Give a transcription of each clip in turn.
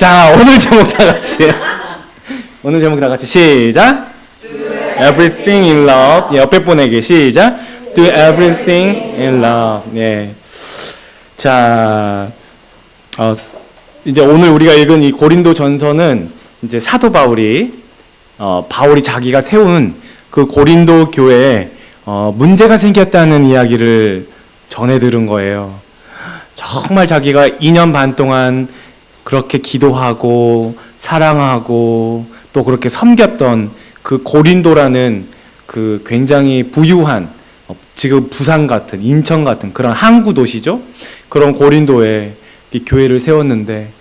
자, 오늘 제목 다 같이. 오늘 제목 다 같이 시작. Everything in love. 옆에 분에게 시작. Do everything in love. 예. 자, 이제 오늘 우리가 읽은 이 고린도 전서는 이제 사도 바울이 자기가 세운 그 고린도 교회에 문제가 생겼다는 이야기를 전해 들은 거예요. 정말 자기가 2년 반 동안 그렇게 기도하고 사랑하고 또 그렇게 섬겼던 그 고린도라는 그 굉장히 부유한 지금 부산 같은 인천 같은 그런 항구 도시죠. 그런 고린도에 이 교회를 세웠는데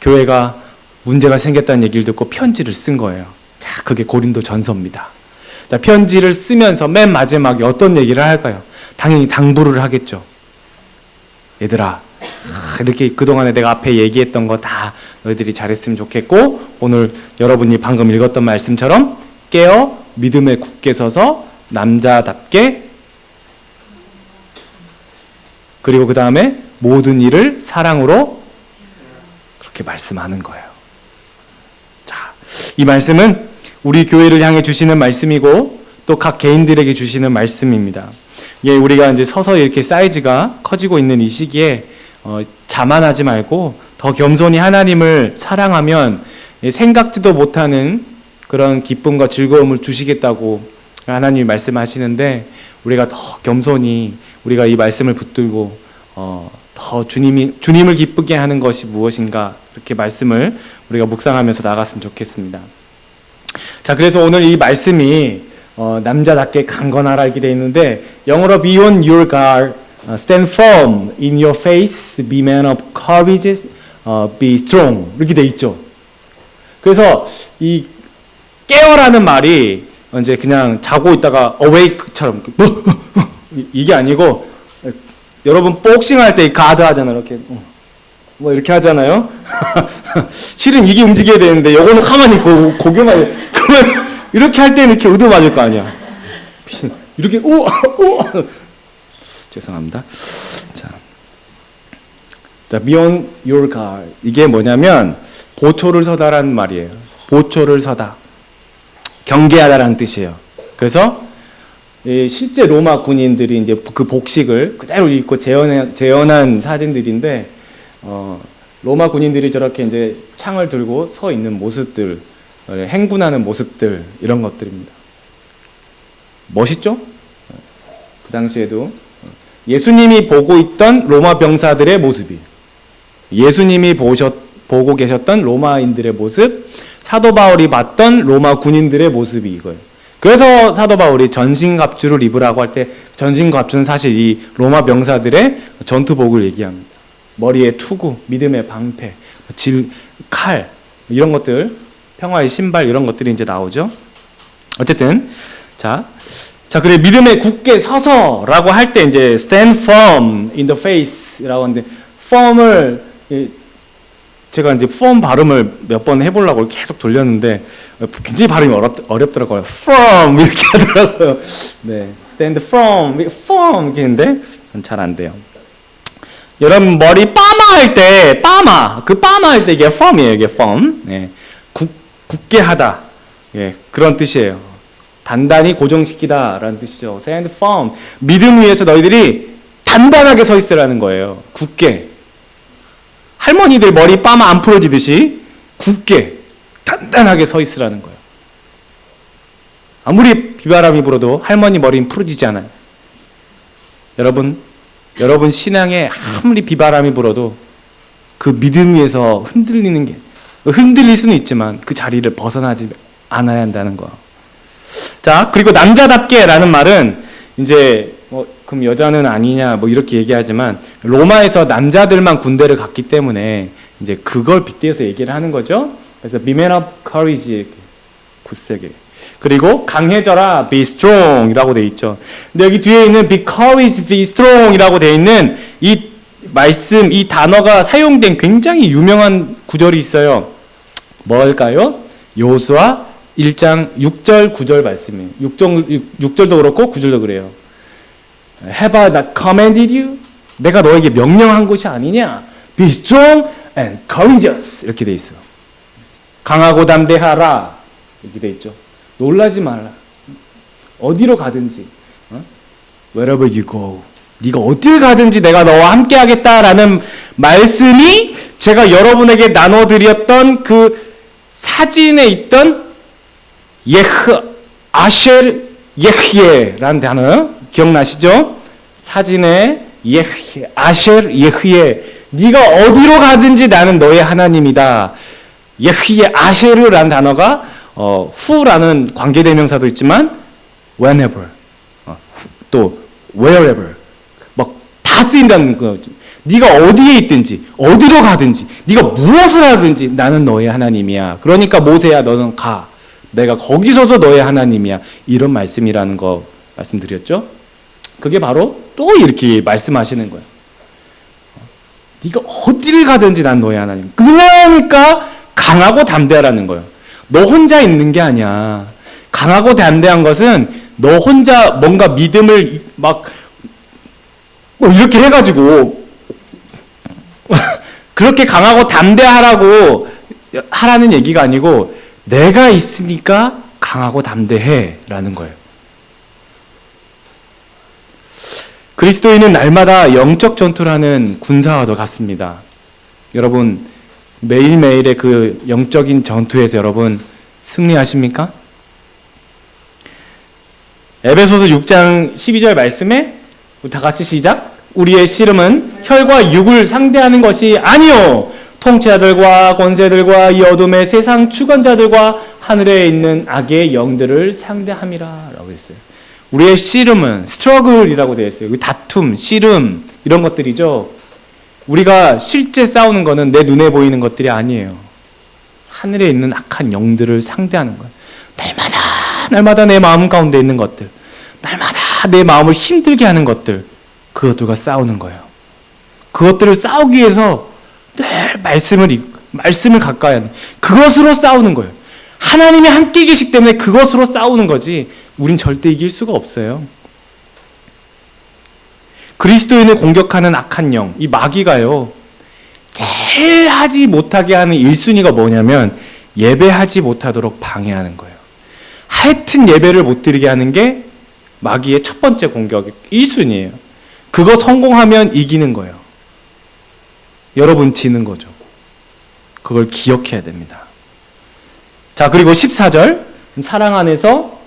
교회가 문제가 생겼다는 얘기를 듣고 편지를 쓴 거예요. 자, 그게 고린도 전서입니다. 자, 편지를 쓰면서 맨 마지막에 어떤 얘기를 할까요? 당연히 당부를 하겠죠. 얘들아, 이렇게 그동안에 내가 앞에 얘기했던 거 다 너희들이 잘했으면 좋겠고, 오늘 여러분이 방금 읽었던 말씀처럼 깨어 믿음에 굳게 서서 남자답게, 그리고 그 다음에 모든 일을 사랑으로, 그렇게 말씀하는 거예요. 자, 이 말씀은 우리 교회를 향해 주시는 말씀이고 또 각 개인들에게 주시는 말씀입니다. 예, 우리가 이제 서서 이렇게 사이즈가 커지고 있는 이 시기에 자만하지 말고 더 겸손히 하나님을 사랑하면 생각지도 못하는 그런 기쁨과 즐거움을 주시겠다고 하나님이 말씀하시는데, 우리가 더 겸손히 우리가 이 말씀을 붙들고 더 주님을 기쁘게 하는 것이 무엇인가, 이렇게 말씀을 우리가 묵상하면서 나갔으면 좋겠습니다. 자, 그래서 오늘 이 말씀이 남자답게 강건하라 이렇게 되어 있는데, 영어로 be on your guard, stand firm in your faith, be man of courage, be strong 이렇게 되어 있죠. 그래서 이 깨어라는 말이 이제 그냥 자고 있다가 awake처럼 이게 아니고, 여러분 복싱할 때 가드 하잖아요. 이렇게 뭐 이렇게 하잖아요. 실은 이게 움직여야 되는데 요거는 가만히 있고 고개만 그러면 이렇게 할 때는 이렇게 의도 맞을 거 아니야. 이렇게 죄송합니다. 자, beyond your guard. 이게 뭐냐면 보초를 서다라는 말이에요. 보초를 서다. 경계하다라는 뜻이에요. 그래서 실제 로마 군인들이 이제 그 복식을 그대로 입고 재현한 사진들인데, 로마 군인들이 저렇게 이제 창을 들고 서 있는 모습들, 행군하는 모습들, 이런 것들입니다. 멋있죠? 그 당시에도 예수님이 보고 있던 로마 병사들의 모습이, 예수님이 보고 계셨던 로마인들의 모습, 사도 바울이 봤던 로마 군인들의 모습이 이거예요. 그래서 사도 바울이 전신갑주를 입으라고 할 때, 전신갑주는 사실 이 로마 병사들의 전투복을 얘기합니다. 머리에 투구, 믿음의 방패, 칼, 이런 것들, 평화의 신발, 이런 것들이 이제 나오죠. 어쨌든 자, 그래 믿음에 굳게 서서라고 할 때 이제 stand firm in the faith라고 하는데, firm을 제가 이제 firm 발음을 몇 번 해보려고 계속 돌렸는데 굉장히 발음이 어렵더라고요. firm 이렇게 하더라고요. 네, stand firm 이렇게 했는데 잘 안 돼요. 여러분 머리 파마할 때 파마할 때 이게 firm이에요. 이게 firm. 네, 굳게 하다. 예, 그런 뜻이에요. 단단히 고정시키다라는 뜻이죠. stand firm. 믿음 위에서 너희들이 단단하게 서 있으라는 거예요. 굳게. 할머니들 머리 파마 안 풀어지듯이 굳게 단단하게 서 있으라는 거예요. 아무리 비바람이 불어도 할머니 머리는 풀어지지 않아요. 여러분 신앙에 아무리 비바람이 불어도 그 믿음 위에서 흔들릴 수는 있지만 그 자리를 벗어나지 않아야 한다는 거. 자, 그리고 남자답게라는 말은 이제 그럼 여자는 아니냐 뭐 이렇게 얘기하지만, 로마에서 남자들만 군대를 갔기 때문에 이제 그걸 빗대서 얘기를 하는 거죠. 그래서 be man of courage, 굳세게. 그리고 강해져라, be strong 이라고 돼 있죠. 근데 여기 뒤에 있는 be courage, be strong 이라고 돼 있는 이 말씀, 이 단어가 사용된 굉장히 유명한 구절이 있어요. 뭘까요? 여호수아 1장 6절 9절 말씀이에요. 6절도 그렇고 9절도 그래요. Have I not commanded you? 내가 너에게 명령한 것이 아니냐? Be strong and courageous 이렇게 돼 있어요. 강하고 담대하라 이렇게 돼 있죠. 놀라지 말라. 어디로 가든지 wherever you go 네가 어딜 가든지 내가 너와 함께 하겠다라는 말씀이 제가 여러분에게 나눠드렸던 그 사진에 있던 아쉘 예흐예라는 단어 기억나시죠? 사진에 아쉘 예흐예 네가 어디로 가든지 나는 너의 하나님이다. 예흐예 아쉘이라는 단어가 who라는 관계대명사도 있지만 whenever 또 wherever 막 다 쓰인다는 거죠. 네가 어디에 있든지 어디로 가든지 네가 무엇을 하든지 나는 너의 하나님이야. 그러니까 모세야 너는 가. 내가 거기서도 너의 하나님이야. 이런 말씀이라는 거 말씀드렸죠. 그게 바로 또 이렇게 말씀하시는 거예요. 네가 어디를 가든지 난 너의 하나님. 그러니까 강하고 담대하라는 거예요. 너 혼자 있는 게 아니야. 강하고 담대한 것은 너 혼자 뭔가 믿음을 막 이렇게 해가지고 그렇게 강하고 담대하라고 하라는 얘기가 아니고 내가 있으니까 강하고 담대해라는 거예요. 그리스도인은 날마다 영적 전투를 하는 군사와도 같습니다. 여러분 매일매일의 그 영적인 전투에서 여러분 승리하십니까? 에베소서 6장 12절 말씀에 다 같이 시작. 우리의 씨름은 혈과 육을 상대하는 것이 아니요 통치자들과 권세들과 이 어둠의 세상 주관자들과 하늘에 있는 악의 영들을 상대함이라 라고 했어요. 우리의 씨름은 스트러글이라고 되어 있어요. 다툼, 씨름 이런 것들이죠. 우리가 실제 싸우는 거는 내 눈에 보이는 것들이 아니에요. 하늘에 있는 악한 영들을 상대하는 거예요. 날마다 내 마음 가운데 있는 것들, 날마다 내 마음을 힘들게 하는 것들, 그것들과 싸우는 거예요. 그것들을 싸우기 위해서 늘 말씀을 가까이 하는 그것으로 싸우는 거예요. 하나님이 함께 계시기 때문에 그것으로 싸우는 거지 우린 절대 이길 수가 없어요. 그리스도인을 공격하는 악한 영, 이 마귀가요 제일 하지 못하게 하는 1순위가 뭐냐면 예배하지 못하도록 방해하는 거예요. 하여튼 예배를 못 드리게 하는 게 마귀의 첫 번째 공격 1순위예요. 그거 성공하면 이기는 거예요. 여러분 지는 거죠. 그걸 기억해야 됩니다. 자, 그리고 14절 사랑 안에서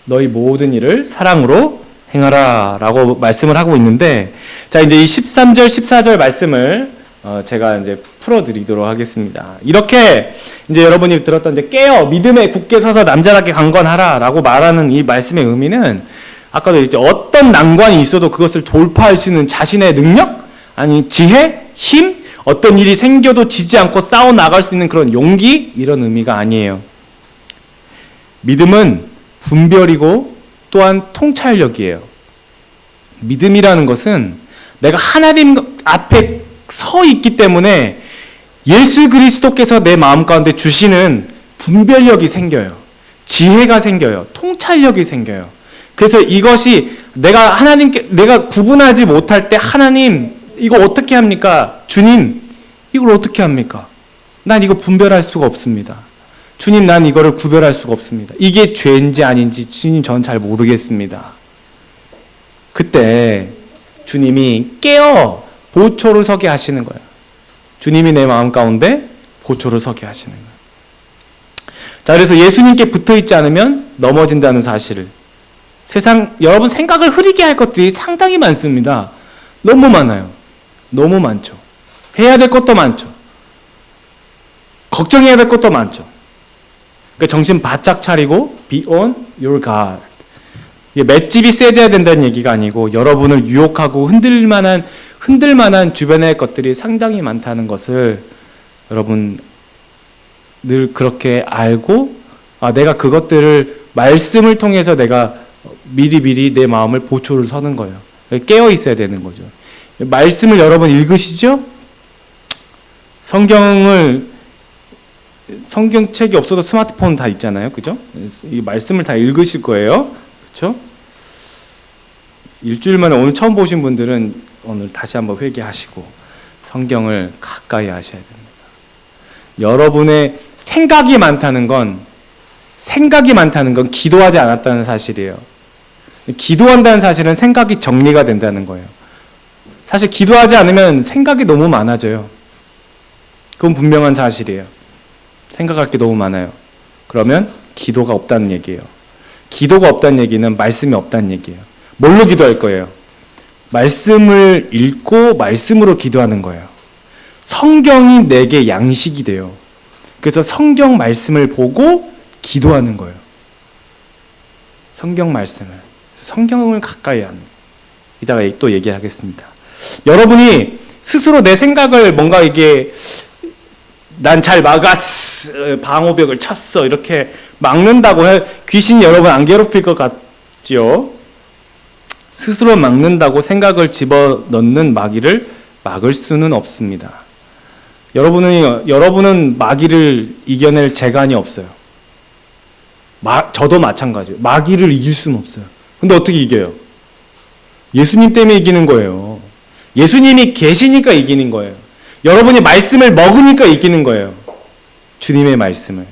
너희 모든 일을 사랑으로 행하라 라고 말씀을 하고 있는데, 자 이제 이 13절 14절 말씀을 제가 이제 풀어드리도록 하겠습니다. 이렇게 이제 여러분이 들었던 이제 깨어 믿음에 굳게 서서 남자답게 강건하라 라고 말하는 이 말씀의 의미는 아까도 얘기했죠. 어떤 난관이 있어도 그것을 돌파할 수 있는 자신의 능력, 아니 지혜, 힘, 어떤 일이 생겨도 지지 않고 싸워 나갈 수 있는 그런 용기, 이런 의미가 아니에요. 믿음은 분별이고 또한 통찰력이에요. 믿음이라는 것은 내가 하나님 앞에 서 있기 때문에 예수 그리스도께서 내 마음 가운데 주시는 분별력이 생겨요. 지혜가 생겨요. 통찰력이 생겨요. 그래서 이것이 내가 구분하지 못할 때 하나님 이거 어떻게 합니까? 주님 이걸 어떻게 합니까? 난 이거 분별할 수가 없습니다. 주님 난 이거를 구별할 수가 없습니다. 이게 죄인지 아닌지 주님 저는 잘 모르겠습니다. 그때 주님이 깨어 보초를 서게 하시는 거예요. 주님이 내 마음 가운데 보초를 서게 하시는 거예요. 자, 그래서 예수님께 붙어 있지 않으면 넘어진다는 사실을, 세상 여러분 생각을 흐리게 할 것들이 상당히 많습니다. 너무 많아요. 너무 많죠. 해야 될 것도 많죠. 걱정해야 될 것도 많죠. 그러니까 정신 바짝 차리고 be on your guard. 이게 맷집이 세져야 된다는 얘기가 아니고 여러분을 유혹하고 흔들 만한 주변의 것들이 상당히 많다는 것을 여러분 늘 그렇게 알고, 내가 그것들을 말씀을 통해서 내가 미리 내 마음을 보초를 서는 거예요. 깨어 있어야 되는 거죠. 말씀을 여러분 읽으시죠? 성경책이 없어도 스마트폰 다 있잖아요. 그죠? 이 말씀을 다 읽으실 거예요. 그렇죠? 일주일 만에 오늘 처음 보신 분들은 오늘 다시 한번 회개하시고, 성경을 가까이 하셔야 됩니다. 여러분의 생각이 많다는 건 기도하지 않았다는 사실이에요. 기도한다는 사실은 생각이 정리가 된다는 거예요. 사실 기도하지 않으면 생각이 너무 많아져요. 그건 분명한 사실이에요. 생각할 게 너무 많아요. 그러면 기도가 없다는 얘기예요. 기도가 없다는 얘기는 말씀이 없다는 얘기예요. 뭘로 기도할 거예요? 말씀을 읽고 말씀으로 기도하는 거예요. 성경이 내게 양식이 돼요. 그래서 성경 말씀을 보고 기도하는 거예요. 성경 말씀을. 성경을 가까이 하는. 이따가 또 얘기하겠습니다. 여러분이 스스로 내 생각을 뭔가 이게 난 잘 막았어, 방호벽을 쳤어 이렇게 막는다고 해 귀신이 여러분 안 괴롭힐 것 같죠? 스스로 막는다고 생각을 집어넣는 마귀를 막을 수는 없습니다. 여러분은 마귀를 이겨낼 재간이 없어요. 저도 마찬가지예요. 마귀를 이길 수는 없어요. 근데 어떻게 이겨요? 예수님 때문에 이기는 거예요. 예수님이 계시니까 이기는 거예요. 여러분이 말씀을 먹으니까 이기는 거예요. 주님의 말씀을.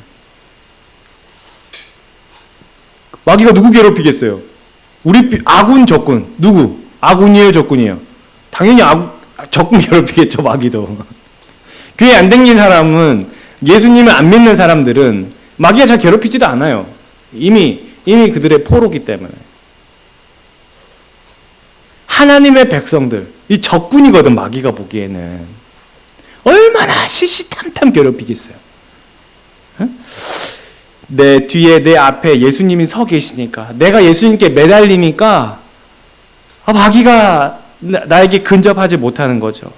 마귀가 누구 괴롭히겠어요? 우리 아군, 적군. 누구? 아군이에요, 적군이에요? 당연히 적군 괴롭히겠죠, 마귀도. 교회 안 다니는 사람은, 예수님을 안 믿는 사람들은 마귀가 잘 괴롭히지도 않아요. 이미 그들의 포로기 때문에. 하나님의 백성들, 이 적군이거든, 마귀가 보기에는. 얼마나 시시탐탐 괴롭히겠어요. 내 뒤에, 내 앞에 예수님이 서 계시니까, 내가 예수님께 매달리니까 마귀가 나에게 근접하지 못하는 거죠.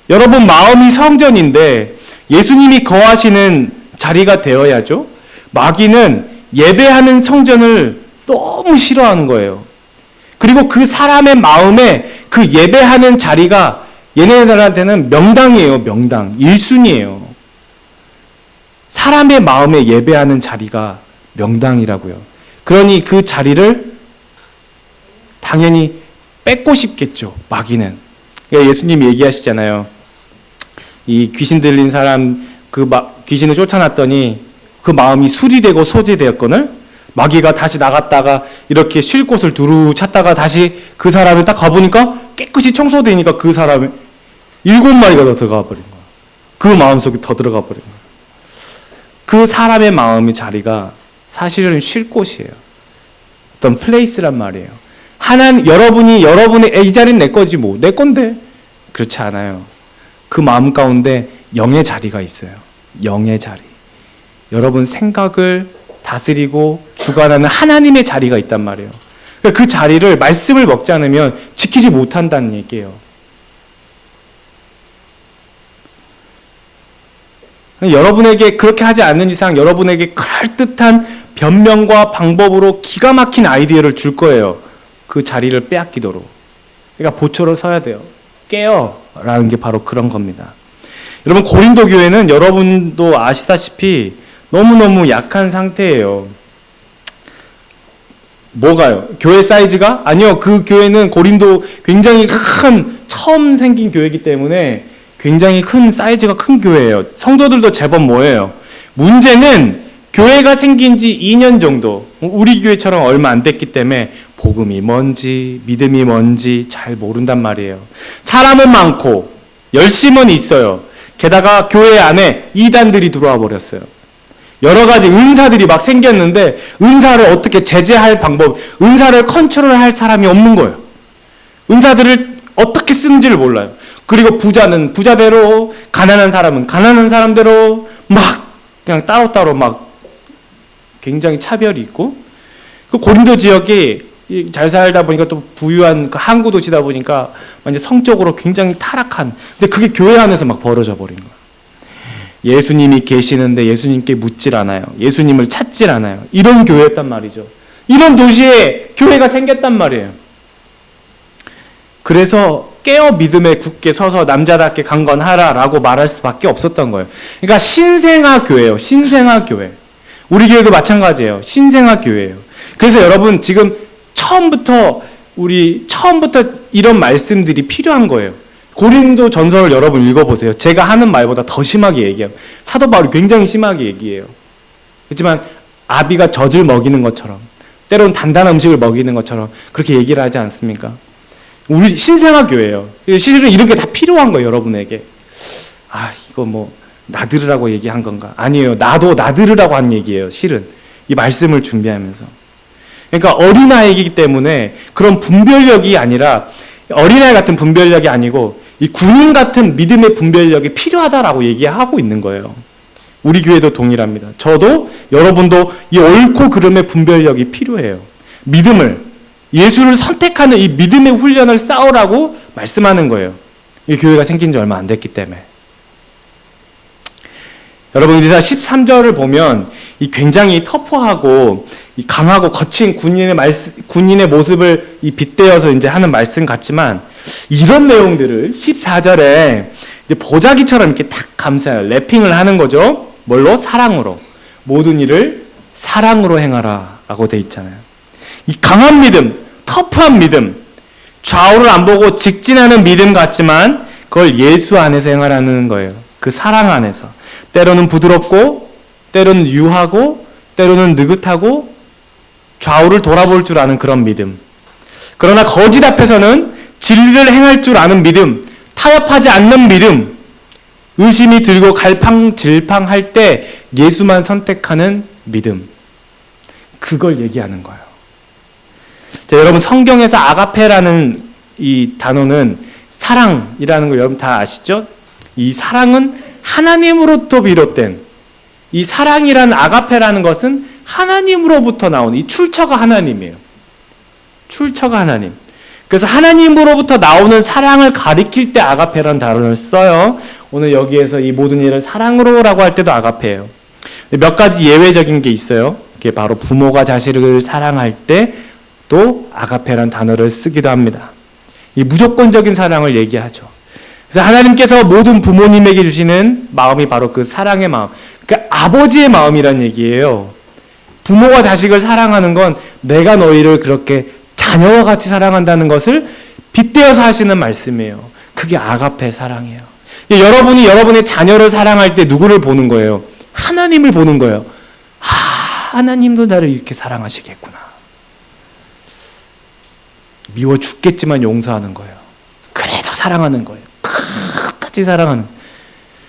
여러분, 마음이 성전인데 예수님이 거하시는 자리가 되어야죠. 마귀는 예배하는 성전을 너무 싫어하는 거예요. 그리고 그 사람의 마음에 그 예배하는 자리가 얘네들한테는 명당이에요. 명당. 1순위예요. 사람의 마음에 예배하는 자리가 명당이라고요. 그러니 그 자리를 당연히 뺏고 싶겠죠. 마귀는. 그러니까 예수님이 얘기하시잖아요. 이 귀신 들린 사람, 귀신을 쫓아놨더니 그 마음이 수리되고 소재되었거늘 마귀가 다시 나갔다가 이렇게 쉴 곳을 두루 찾다가 다시 그 사람을 딱 가보니까 깨끗이 청소되니까 그 사람이 7마리가 더 들어가 버린 거야. 그 마음속에 더 들어가 버린 거야. 그 사람의 마음의 자리가 사실은 쉴 곳이에요. 어떤 플레이스란 말이에요. 여러분의 이 자리는 내 거지 뭐. 내 건데. 그렇지 않아요. 그 마음 가운데 영의 자리가 있어요. 영의 자리. 여러분 생각을 다스리고 주관하는 하나님의 자리가 있단 말이에요. 그러니까 그 자리를 말씀을 먹지 않으면 지키지 못한다는 얘기예요. 여러분에게 그렇게 하지 않는 이상 여러분에게 그럴듯한 변명과 방법으로 기가 막힌 아이디어를 줄 거예요. 그 자리를 빼앗기도록. 그러니까 보초로 서야 돼요. 깨요. 라는 게 바로 그런 겁니다. 여러분, 고린도 교회는 여러분도 아시다시피 너무너무 약한 상태예요. 뭐가요? 교회 사이즈가? 아니요. 그 교회는 고린도 굉장히 처음 생긴 교회이기 때문에 굉장히 큰 사이즈가 큰 교회예요. 성도들도 제법 뭐예요? 문제는 교회가 생긴 지 2년 정도, 우리 교회처럼 얼마 안 됐기 때문에 복음이 뭔지 믿음이 뭔지 잘 모른단 말이에요. 사람은 많고 열심은 있어요. 게다가 교회 안에 이단들이 들어와 버렸어요. 여러 가지 은사들이 막 생겼는데 은사를 어떻게 제재할 방법, 은사를 컨트롤할 사람이 없는 거예요. 은사들을 어떻게 쓰는지를 몰라요. 그리고 부자는 부자대로, 가난한 사람은 가난한 사람대로 막 그냥 따로따로 막 굉장히 차별이 있고, 그 고린도 지역이 잘 살다 보니까 또 부유한 그 항구 도시다 보니까 완전 성적으로 굉장히 타락한, 근데 그게 교회 안에서 막 벌어져 버린 거예요. 예수님이 계시는데 예수님께 묻질 않아요. 예수님을 찾질 않아요. 이런 교회였단 말이죠. 이런 도시에 교회가 생겼단 말이에요. 그래서 깨어 믿음에 굳게 서서 남자답게 강건하라라고 말할 수밖에 없었던 거예요. 그러니까 신생아 교회예요. 신생아 교회. 우리 교회도 마찬가지예요. 신생아 교회예요. 그래서 여러분 지금 처음부터 이런 말씀들이 필요한 거예요. 고린도 전서를 여러분 읽어보세요. 제가 하는 말보다 더 심하게 얘기해요. 사도 바울이 굉장히 심하게 얘기해요. 그렇지만 아비가 젖을 먹이는 것처럼, 때로는 단단한 음식을 먹이는 것처럼 그렇게 얘기를 하지 않습니까? 우리 신생아 교회예요. 실은 이런 게 다 필요한 거예요, 여러분에게. 아, 이거 뭐 나들으라고 얘기한 건가? 아니에요. 나도 나들으라고 한 얘기예요, 실은. 이 말씀을 준비하면서. 그러니까 어린아이이기 때문에 그런 분별력이 아니라, 어린아이 같은 분별력이 아니고 이 군인 같은 믿음의 분별력이 필요하다라고 얘기하고 있는 거예요. 우리 교회도 동일합니다. 저도 여러분도 이 옳고 그름의 분별력이 필요해요. 믿음을, 예수를 선택하는 이 믿음의 훈련을 쌓으라고 말씀하는 거예요. 이 교회가 생긴 지 얼마 안 됐기 때문에. 여러분, 이사 13절을 보면 이 굉장히 터프하고 이 강하고 거친 군인의 모습을 이 빗대어서 이제 하는 말씀 같지만, 이런 내용들을 14절에 이제 보자기처럼 이렇게 탁 감싸요. 랩핑을 하는 거죠. 뭘로? 사랑으로. 모든 일을 사랑으로 행하라 라고 돼 있잖아요. 이 강한 믿음, 터프한 믿음, 좌우를 안 보고 직진하는 믿음 같지만 그걸 예수 안에서 행하라는 거예요. 그 사랑 안에서. 때로는 부드럽고, 때로는 유하고, 때로는 느긋하고, 좌우를 돌아볼 줄 아는 그런 믿음. 그러나 거짓 앞에서는 진리를 행할 줄 아는 믿음, 타협하지 않는 믿음, 의심이 들고 갈팡질팡할 때 예수만 선택하는 믿음. 그걸 얘기하는 거예요. 자, 여러분, 성경에서 아가페라는 이 단어는 사랑이라는 걸 여러분 다 아시죠? 이 사랑은 하나님으로부터 비롯된, 이 사랑이라는 아가페라는 것은 하나님으로부터 나온, 이 출처가 하나님이에요. 출처가 하나님. 그래서 하나님으로부터 나오는 사랑을 가리킬 때 아가페라는 단어를 써요. 오늘 여기에서 이 모든 일을 사랑으로라고 할 때도 아가페예요. 몇 가지 예외적인 게 있어요. 그게 바로 부모가 자식을 사랑할 때도 아가페라는 단어를 쓰기도 합니다. 이 무조건적인 사랑을 얘기하죠. 그래서 하나님께서 모든 부모님에게 주시는 마음이 바로 그 사랑의 마음, 그러니까 아버지의 마음이란 얘기예요. 부모가 자식을 사랑하는 건 내가 너희를 그렇게 자녀와 같이 사랑한다는 것을 빗대어서 하시는 말씀이에요. 그게 아가페 사랑이에요. 여러분이 여러분의 자녀를 사랑할 때 누구를 보는 거예요? 하나님을 보는 거예요. 아, 하나님도 나를 이렇게 사랑하시겠구나. 미워 죽겠지만 용서하는 거예요. 그래도 사랑하는 거예요. 끝까지 사랑하는.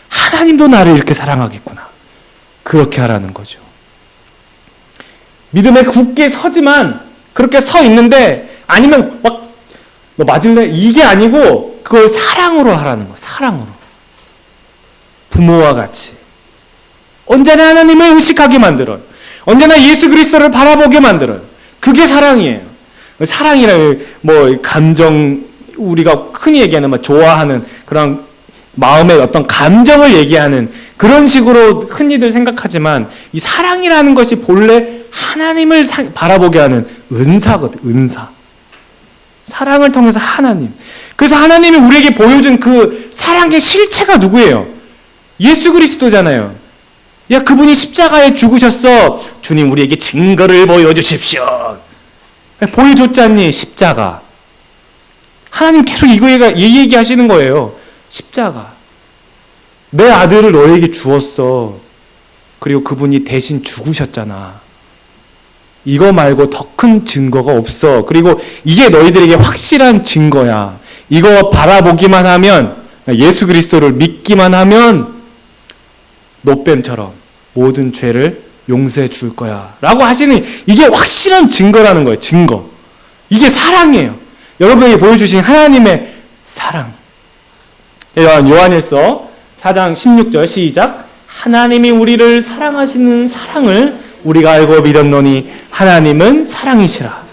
하나님도 나를 이렇게 사랑하겠구나. 그렇게 하라는 거죠. 믿음에 굳게 서지만 그렇게 서 있는데, 아니면 막 너 맞을래? 이게 아니고 그걸 사랑으로 하라는 거예요. 사랑으로. 부모와 같이. 언제나 하나님을 의식하게 만들어요. 언제나 예수 그리스도를 바라보게 만들어요. 그게 사랑이에요. 사랑이라는 뭐 감정, 우리가 흔히 얘기하는 뭐 좋아하는 그런 마음의 어떤 감정을 얘기하는 그런 식으로 흔히들 생각하지만, 이 사랑이라는 것이 본래 하나님을 바라보게 하는 은사거든. 은사. 사랑을 통해서 하나님. 그래서 하나님이 우리에게 보여준 그 사랑의 실체가 누구예요? 예수 그리스도잖아요. 야, 그분이 십자가에 죽으셨어. 주님, 우리에게 증거를 보여주십시오. 보여줬잖니, 십자가. 하나님 계속 이 얘기하시는 거예요. 십자가. 내 아들을 너에게 주었어. 그리고 그분이 대신 죽으셨잖아. 이거 말고 더 큰 증거가 없어. 그리고 이게 너희들에게 확실한 증거야. 이거 바라보기만 하면, 예수 그리스도를 믿기만 하면 노뱀처럼 모든 죄를 용서해 줄 거야 라고 하시는, 이게 확실한 증거라는 거예요. 증거. 이게 사랑이에요. 여러분에게 보여주신 하나님의 사랑. 요한일서 4장 16절 시작. 하나님이 우리를 사랑하시는 사랑을 우리가 알고 믿었노니 하나님은 사랑이시라.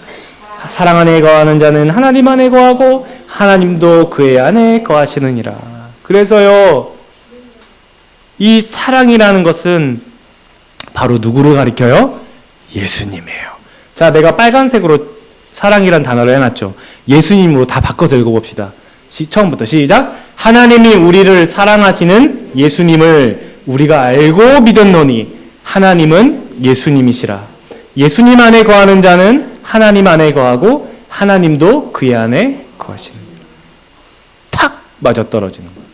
사랑 안에 거하는 자는 하나님 안에 거하고 하나님도 그의 안에 거하시느니라. 그래서요, 이 사랑이라는 것은 바로 누구를 가리켜요? 예수님이에요. 자, 내가 빨간색으로 사랑이란 단어를 해놨죠. 예수님으로 다 바꿔서 읽어봅시다. 처음부터 시작. 하나님이 우리를 사랑하시는 예수님을 우리가 알고 믿었노니 하나님은 예수님이시라. 예수님 안에 거하는 자는 하나님 안에 거하고 하나님도 그의 안에 거하시는. 탁 맞아떨어지는 거예요.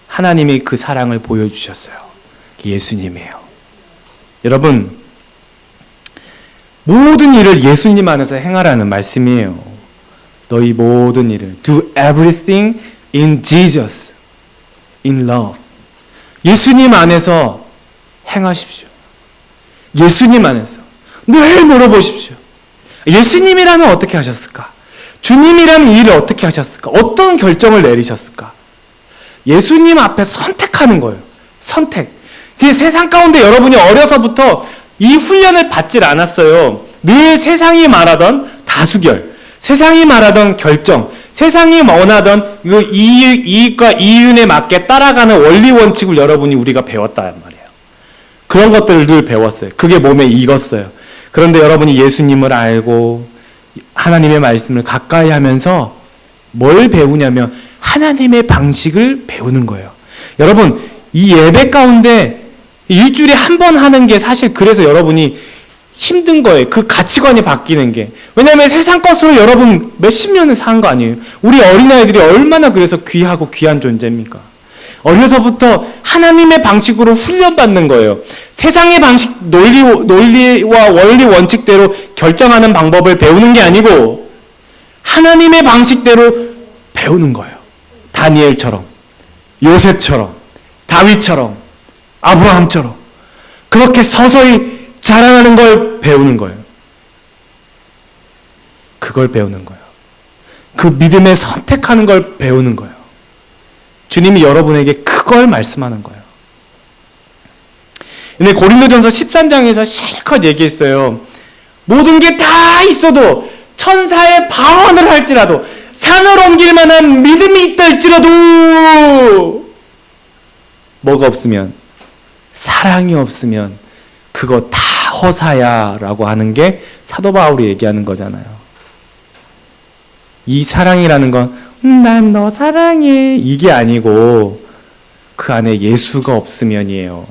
하나님이 그 사랑을 보여주셨어요. 예수님이에요. 여러분, 모든 일을 예수님 안에서 행하라는 말씀이에요. 너희 모든 일을 do everything in Jesus, in love. 예수님 안에서 행하십시오. 예수님 안에서 늘 물어보십시오. 예수님이라면 어떻게 하셨을까? 주님이라면 이 일을 어떻게 하셨을까? 어떤 결정을 내리셨을까? 예수님 앞에 선택하는 거예요. 선택. 그 세상 가운데 여러분이 어려서부터 이 훈련을 받질 않았어요. 늘 세상이 말하던 다수결, 세상이 말하던 결정, 세상이 원하던 그 이익과 이윤에 맞게 따라가는 원리 원칙을 여러분이 우리가 배웠단 말이에요. 그런 것들을 늘 배웠어요. 그게 몸에 익었어요. 그런데 여러분이 예수님을 알고 하나님의 말씀을 가까이 하면서 뭘 배우냐면 하나님의 방식을 배우는 거예요. 여러분, 이 예배 가운데 일주일에 한 번 하는 게 사실 그래서 여러분이 힘든 거예요. 그 가치관이 바뀌는 게. 왜냐하면 세상 것으로 여러분 몇십 년을 산 거 아니에요. 우리 어린아이들이 얼마나 그래서 귀하고 귀한 존재입니까? 어려서부터 하나님의 방식으로 훈련받는 거예요. 세상의 방식, 논리와 원리 원칙대로 결정하는 방법을 배우는 게 아니고 하나님의 방식대로 배우는 거예요. 다니엘처럼, 요셉처럼, 다윗처럼, 아브라함처럼 그렇게 서서히 자라나는 걸 배우는 거예요. 그걸 배우는 거예요. 그 믿음에 선택하는 걸 배우는 거예요. 주님이 여러분에게 그걸 말씀하는 거예요. 근데 고린도전서 13장에서 실컷 얘기했어요. 모든 게 다 있어도 천사의 방언을 할지라도 산을 옮길 만한 믿음이 있다 할지라도 뭐가 없으면, 사랑이 없으면 그거 다 허사야 라고 하는 게 사도 바울이 얘기하는 거잖아요. 이 사랑이라는 건 난 너 사랑해 이게 아니고 그 안에 예수가 없으면이에요.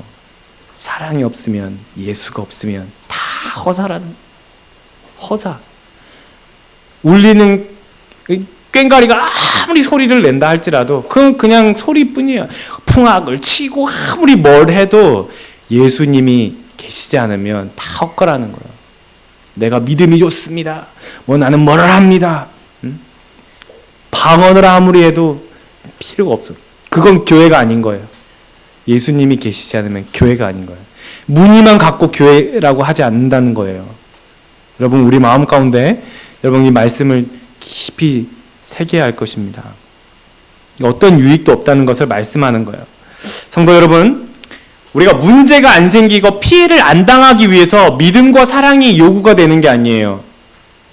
사랑이 없으면, 예수가 없으면 다 허사라는, 허사. 울리는 꽹과리가 아무리 소리를 낸다 할지라도 그건 그냥 소리뿐이야. 풍악을 치고 아무리 뭘 해도 예수님이 계시지 않으면 다 헛거라는 거예요. 내가 믿음이 좋습니다. 뭐 나는 뭐를 합니다. 방언을 아무리 해도 필요가 없어. 그건 교회가 아닌 거예요. 예수님이 계시지 않으면 교회가 아닌 거예요. 무늬만 갖고 교회라고 하지 않는다는 거예요. 여러분, 우리 마음 가운데 여러분 이 말씀을 깊이 새겨야 할 것입니다. 어떤 유익도 없다는 것을 말씀하는 거예요. 성도 여러분, 우리가 문제가 안 생기고 피해를 안 당하기 위해서 믿음과 사랑이 요구가 되는 게 아니에요.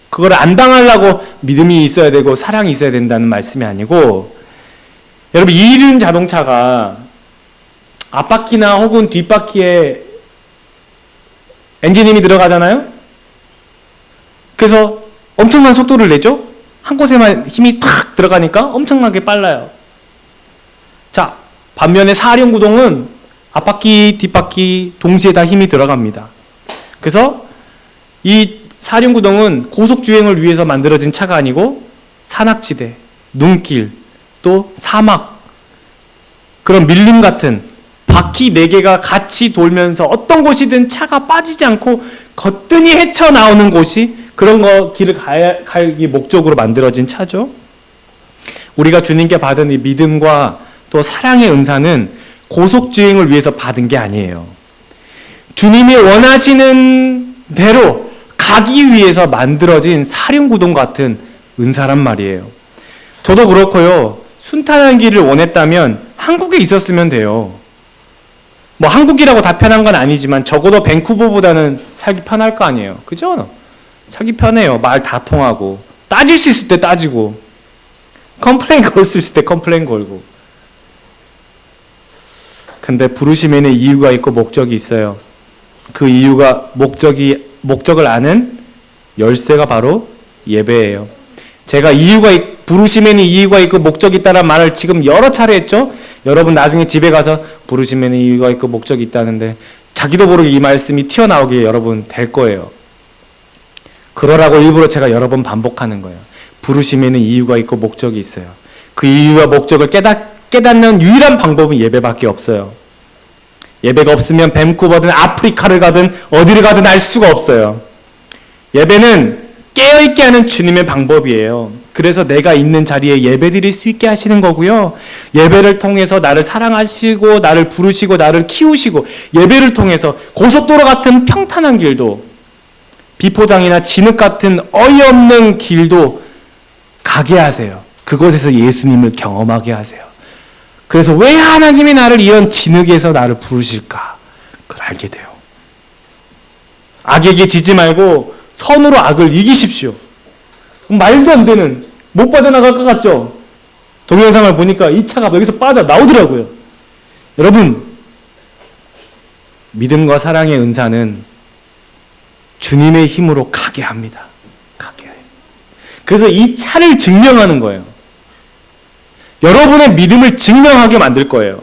그걸 안 당하려고 믿음이 있어야 되고 사랑이 있어야 된다는 말씀이 아니고, 여러분, 이륜 자동차가 앞바퀴나 혹은 뒷바퀴에 엔진음이 들어가잖아요. 그래서 엄청난 속도를 내죠. 한 곳에만 힘이 탁 들어가니까 엄청나게 빨라요. 자, 반면에 사륜구동은 앞바퀴, 뒷바퀴 동시에 다 힘이 들어갑니다. 그래서 이 사륜구동은 고속주행을 위해서 만들어진 차가 아니고 산악지대, 눈길, 또 사막, 그런 밀림 같은 바퀴 4개가 같이 돌면서 어떤 곳이든 차가 빠지지 않고 거뜬히 헤쳐나오는 곳이 그런 거 길을 가기 목적으로 만들어진 차죠. 우리가 주님께 받은 이 믿음과 또 사랑의 은사는 고속주행을 위해서 받은 게 아니에요. 주님이 원하시는 대로 가기 위해서 만들어진 사륜구동 같은 은사란 말이에요. 저도 그렇고요. 순탄한 길을 원했다면 한국에 있었으면 돼요. 뭐 한국이라고 다 편한 건 아니지만 적어도 밴쿠버보다는 살기 편할 거 아니에요. 그죠? 살기 편해요. 말 다 통하고 따질 수 있을 때 따지고 컴플레인 걸 수 있을 때 컴플레인 걸고. 근데 부르심에는 이유가 있고 목적이 있어요. 그 이유가 목적을 아는 열쇠가 바로 예배예요. 제가 부르심에는 이유가 있고 목적이 있다는 말을 지금 여러 차례 했죠. 여러분 나중에 집에 가서 부르심에는 이유가 있고 목적이 있다는데 자기도 모르게 이 말씀이 튀어나오게 여러분 될 거예요. 그러라고 일부러 제가 여러 번 반복하는 거예요. 부르심에는 이유가 있고 목적이 있어요. 그 이유와 목적을 깨닫는 유일한 방법은 예배밖에 없어요. 예배가 없으면 밴쿠버든 아프리카를 가든 어디를 가든 알 수가 없어요. 예배는 깨어있게 하는 주님의 방법이에요. 그래서 내가 있는 자리에 예배 드릴 수 있게 하시는 거고요. 예배를 통해서 나를 사랑하시고 나를 부르시고 나를 키우시고 예배를 통해서 고속도로 같은 평탄한 길도 비포장이나 진흙 같은 어이없는 길도 가게 하세요. 그곳에서 예수님을 경험하게 하세요. 그래서 왜 하나님이 나를 이런 진흙에서 나를 부르실까? 그걸 알게 돼요. 악에게 지지 말고 선으로 악을 이기십시오. 말도 안 되는, 못 빠져나갈 것 같죠? 동영상을 보니까 이 차가 여기서 빠져나오더라고요. 여러분, 믿음과 사랑의 은사는 주님의 힘으로 가게 합니다. 가게 해요. 그래서 이 차를 증명하는 거예요. 여러분의 믿음을 증명하게 만들 거예요.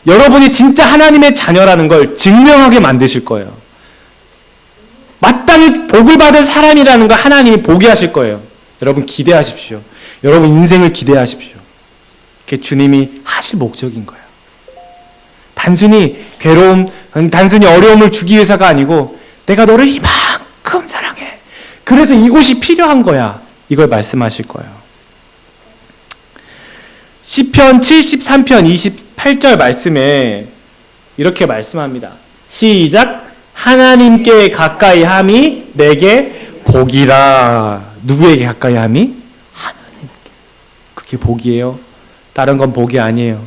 여러분이 진짜 하나님의 자녀라는 걸 증명하게 만드실 거예요. 마땅히 복을 받을 사람이라는 걸 하나님이 보게 하실 거예요. 여러분 기대하십시오. 여러분 인생을 기대하십시오. 그게 주님이 하실 목적인 거예요. 단순히 괴로움, 단순히 어려움을 주기 위해서가 아니고 내가 너를 이만큼 사랑해. 그래서 이곳이 필요한 거야. 이걸 말씀하실 거예요. 시편 73편 28절 말씀에 이렇게 말씀합니다. 시작. 하나님께 가까이 함이 내게 복이라. 누구에게 가까이 함이? 하나님께. 그게 복이에요. 다른 건 복이 아니에요.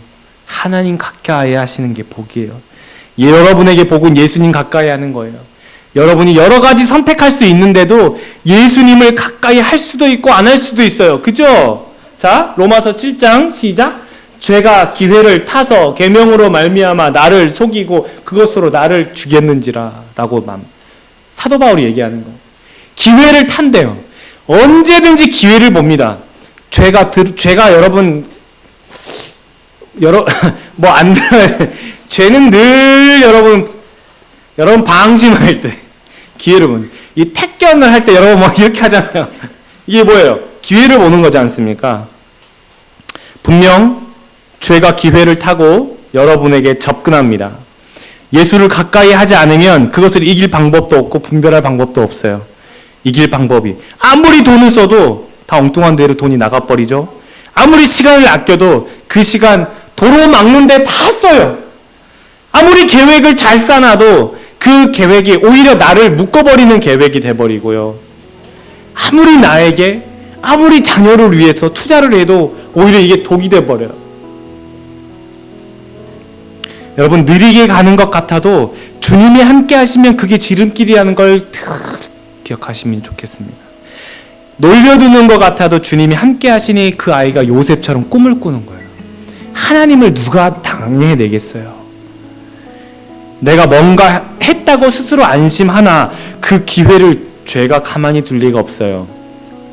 하나님 가까이 하시는 게 복이에요. 여러분에게 복은 예수님 가까이 하는 거예요. 여러분이 여러 가지 선택할 수 있는데도 예수님을 가까이 할 수도 있고 안 할 수도 있어요. 그죠? 자, 로마서 7장 시작. 죄가 기회를 타서 계명으로 말미암아 나를 속이고 그것으로 나를 죽였는지라 라고 사도 바울이 얘기하는 거예요. 기회를 탄대요. 언제든지 기회를 봅니다. 죄가 여러분 뭐 안 들어요. 죄는 늘 여러분 방심할 때 기회를 보는. 이 택견을 할 때 여러분 뭐 이렇게 하잖아요. 이게 뭐예요? 기회를 보는 거지 않습니까? 분명 죄가 기회를 타고 여러분에게 접근합니다. 예수를 가까이 하지 않으면 그것을 이길 방법도 없고 분별할 방법도 없어요. 이길 방법이 아무리 돈을 써도 다 엉뚱한 데로 돈이 나가버리죠. 아무리 시간을 아껴도 그 시간 도로 막는데 다 써요. 아무리 계획을 잘 짜놔도 그 계획이 오히려 나를 묶어버리는 계획이 돼버리고요. 아무리 자녀를 위해서 투자를 해도 오히려 이게 독이 돼버려요. 여러분 느리게 가는 것 같아도 주님이 함께 하시면 그게 지름길이라는 걸 기억하시면 좋겠습니다. 놀려두는 것 같아도 주님이 함께 하시니 그 아이가 요셉처럼 꿈을 꾸는 거예요. 하나님을 누가 당해내겠어요? 내가 뭔가 했다고 스스로 안심하나 그 기회를 죄가 가만히 둘 리가 없어요.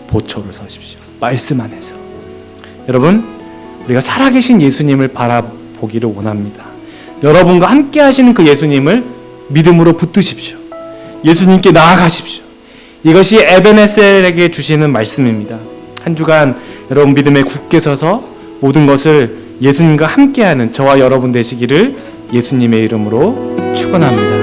보초를 서십시오. 말씀 안에서. 여러분 우리가 살아계신 예수님을 바라보기를 원합니다. 여러분과 함께 하시는 그 예수님을 믿음으로 붙드십시오. 예수님께 나아가십시오. 이것이 에베네셀에게 주시는 말씀입니다. 한 주간 여러분 믿음에 굳게 서서 모든 것을 예수님과 함께하는 저와 여러분 되시기를 예수님의 이름으로 축원합니다.